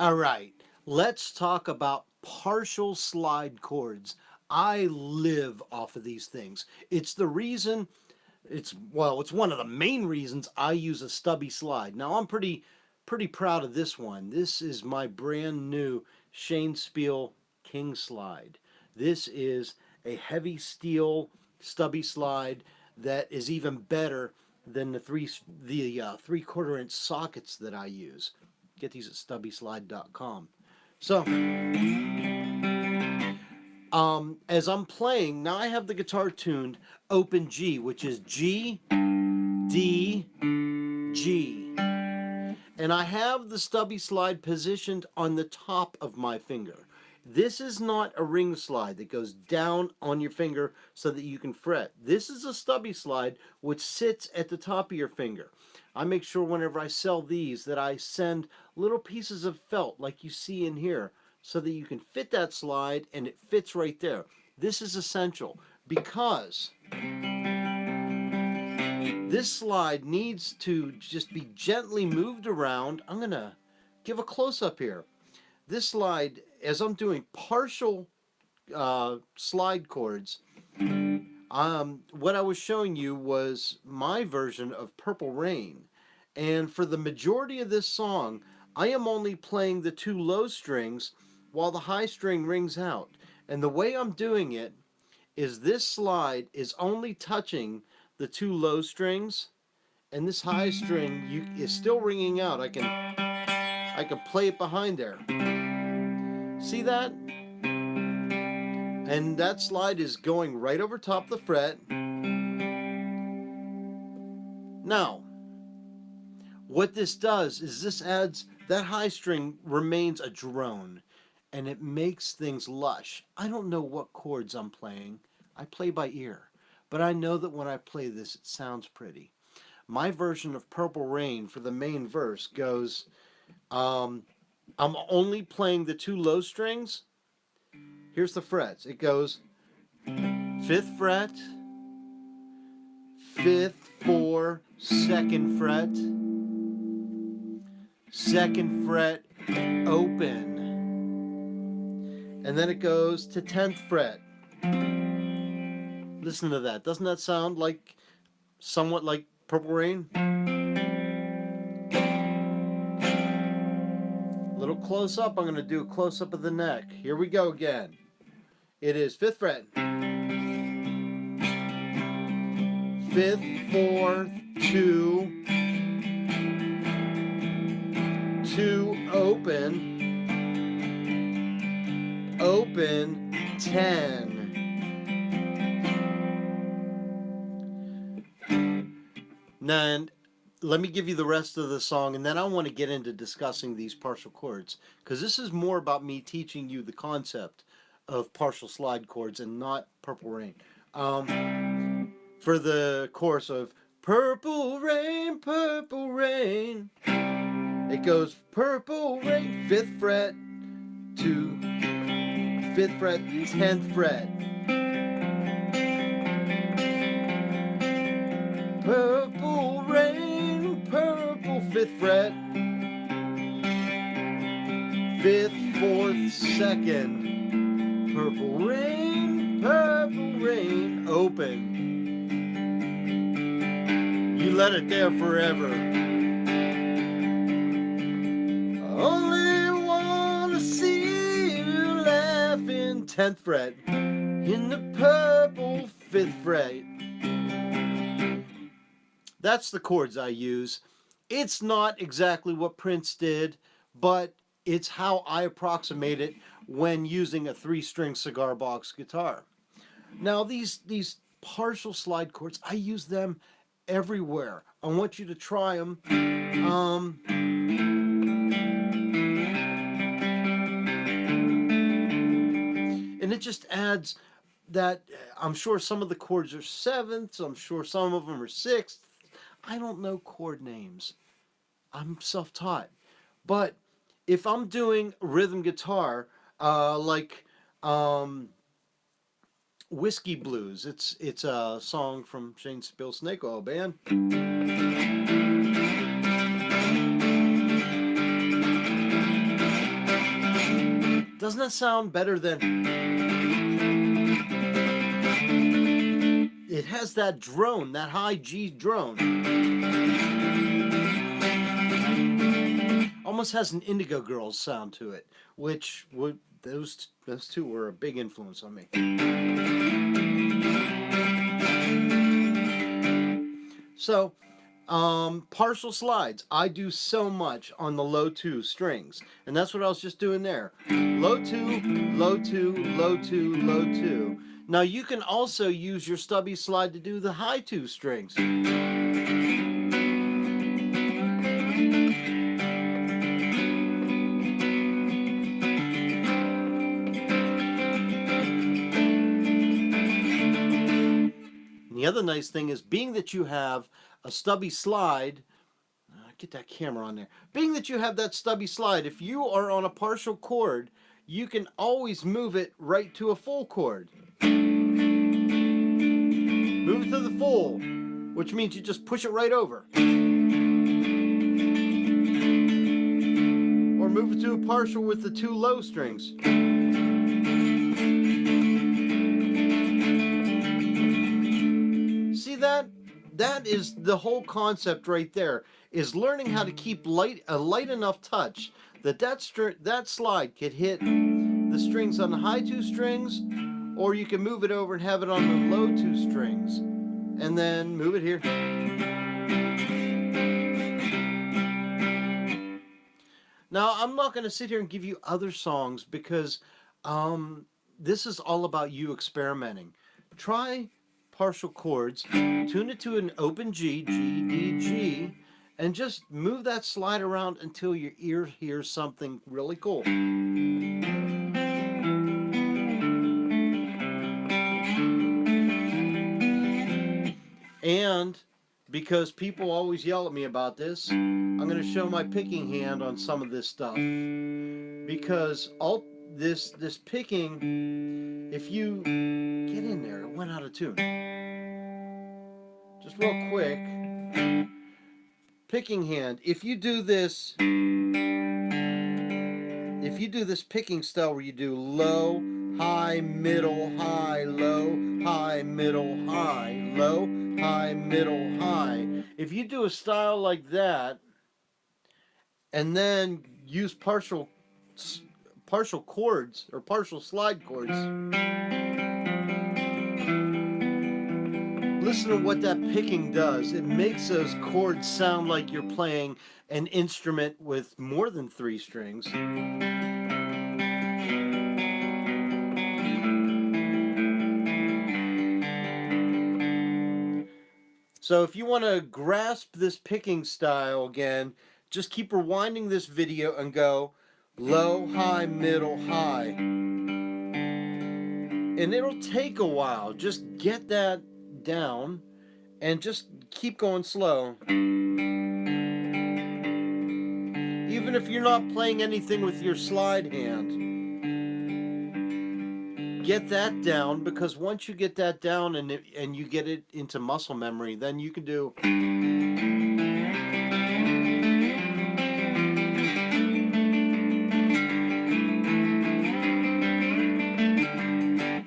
All right, let's talk about partial slide chords. I live off of these things. It's the reason, it's one of the main reasons I use a stubby slide. Now I'm pretty proud of this one. This is my brand new Speal King slide. This is a heavy steel stubby slide that is even better than the 3/4 inch sockets that I use. Get these at stubbyslide.com. So, as I'm playing, now I have the guitar tuned open G, which is G, D, G. And I have the stubby slide positioned on the top of my finger. This is not a ring slide that goes down on your finger so that you can fret. This is a stubby slide which sits at the top of your finger. I make sure whenever I sell these that I send little pieces of felt like you see in here so that you can fit that slide and it fits right there. This is essential because this slide needs to just be gently moved around. I'm going to give a close-up here. This slide, as I'm doing partial slide chords, what I was showing you was my version of Purple Rain. And for the majority of this song, I am only playing the two low strings while the high string rings out. And the way I'm doing it is this slide is only touching the two low strings, and this high string is still ringing out. I can play it behind there. See that? And that slide is going right over top the fret. Now, what this does is this adds, that high string remains a drone, and it makes things lush. I don't know what chords I'm playing. I play by ear, but I know that when I play this, it sounds pretty. My version of Purple Rain for the main verse goes, I'm only playing the two low strings. Here's the frets. It goes 5th fret, 5th, 4, 2nd fret, 2nd fret, open. And then it goes to 10th fret. Listen to that. Doesn't that sound like somewhat like Purple Rain? Little close up. I'm going to do a close up of the neck. Here we go again. It is 5th fret, 5th, 4, 2, 2, open, open, 10. And let me give you the rest of the song, and then I want to get into discussing these partial chords, because this is more about me teaching you the concept of partial slide chords and not Purple Rain. For the chorus of Purple Rain, it goes Purple Rain, 5th fret to 5th fret, 10th fret. Purple Rain, purple, 5th fret, 5th, 4th, 2nd. Purple rain, open. You let it there forever. I only wanna see you laughing, 10th fret, in the purple, 5th fret. That's the chords I use. It's not exactly what Prince did, but it's how I approximate it when using a 3-string cigar box guitar. Now these partial slide chords, I use them everywhere. I want you to try them. And it just adds that, I'm sure some of the chords are 7ths, I'm sure some of them are 6ths. I don't know chord names. I'm self-taught. But if I'm doing rhythm guitar, like Whiskey Blues, it's a song from Speal Snake Oil Band. Doesn't that sound better than... It has that drone, that high G drone. Almost has an Indigo Girls sound to it, which would those two were a big influence on me. So, partial slides. I do so much on the low 2 strings, and that's what I was just doing there. Low 2, low 2, low 2, low 2. Now you can also use your stubby slide to do the high 2 strings. The other nice thing is, being that you have a stubby slide, get that camera on there. Being that you have that stubby slide, if you are on a partial chord, you can always move it right to a full chord. Move it to the full, which means you just push it right over. Or move it to a partial with the 2 low strings. See that? That is the whole concept right there, is learning how to keep a light enough touch that slide could hit the strings on the high 2 strings, or you can move it over and have it on the low 2 strings, and then move it here. Now, I'm not going to sit here and give you other songs because this is all about you experimenting. Try partial chords, tune it to an open G, G, D, G, and just move that slide around until your ear hears something really cool. And because people always yell at me about this, I'm going to show my picking hand on some of this stuff. Because this picking, if you get in there, it went out of tune. Just real quick, picking hand. If you do this picking style where you do low, high, middle, high, low, high, middle, high, low, high, middle, high. If you do a style like that, and then use partial chords or partial slide chords, listen to what that picking does. It makes those chords sound like you're playing an instrument with more than 3 strings. So if you want to grasp this picking style again, just keep rewinding this video and go low, high, middle, high. And it'll take a while. Just get that down and just keep going slow. Even if you're not playing anything with your slide hand, get that down, because once you get that down and you get it into muscle memory, then you can do.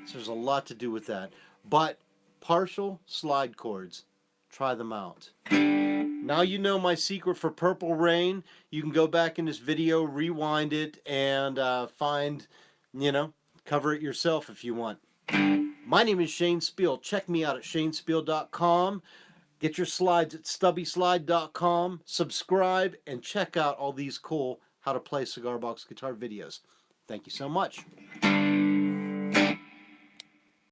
So there's a lot to do with that. But partial slide chords, try them out. Now you know my secret for Purple Rain. You can go back in this video, rewind it, and find, cover it yourself if you want. My name is Shane Speal. Check me out at shanespeal.com. Get your slides at stubbyslide.com. Subscribe and check out all these cool how to play cigar box guitar videos. Thank you so much.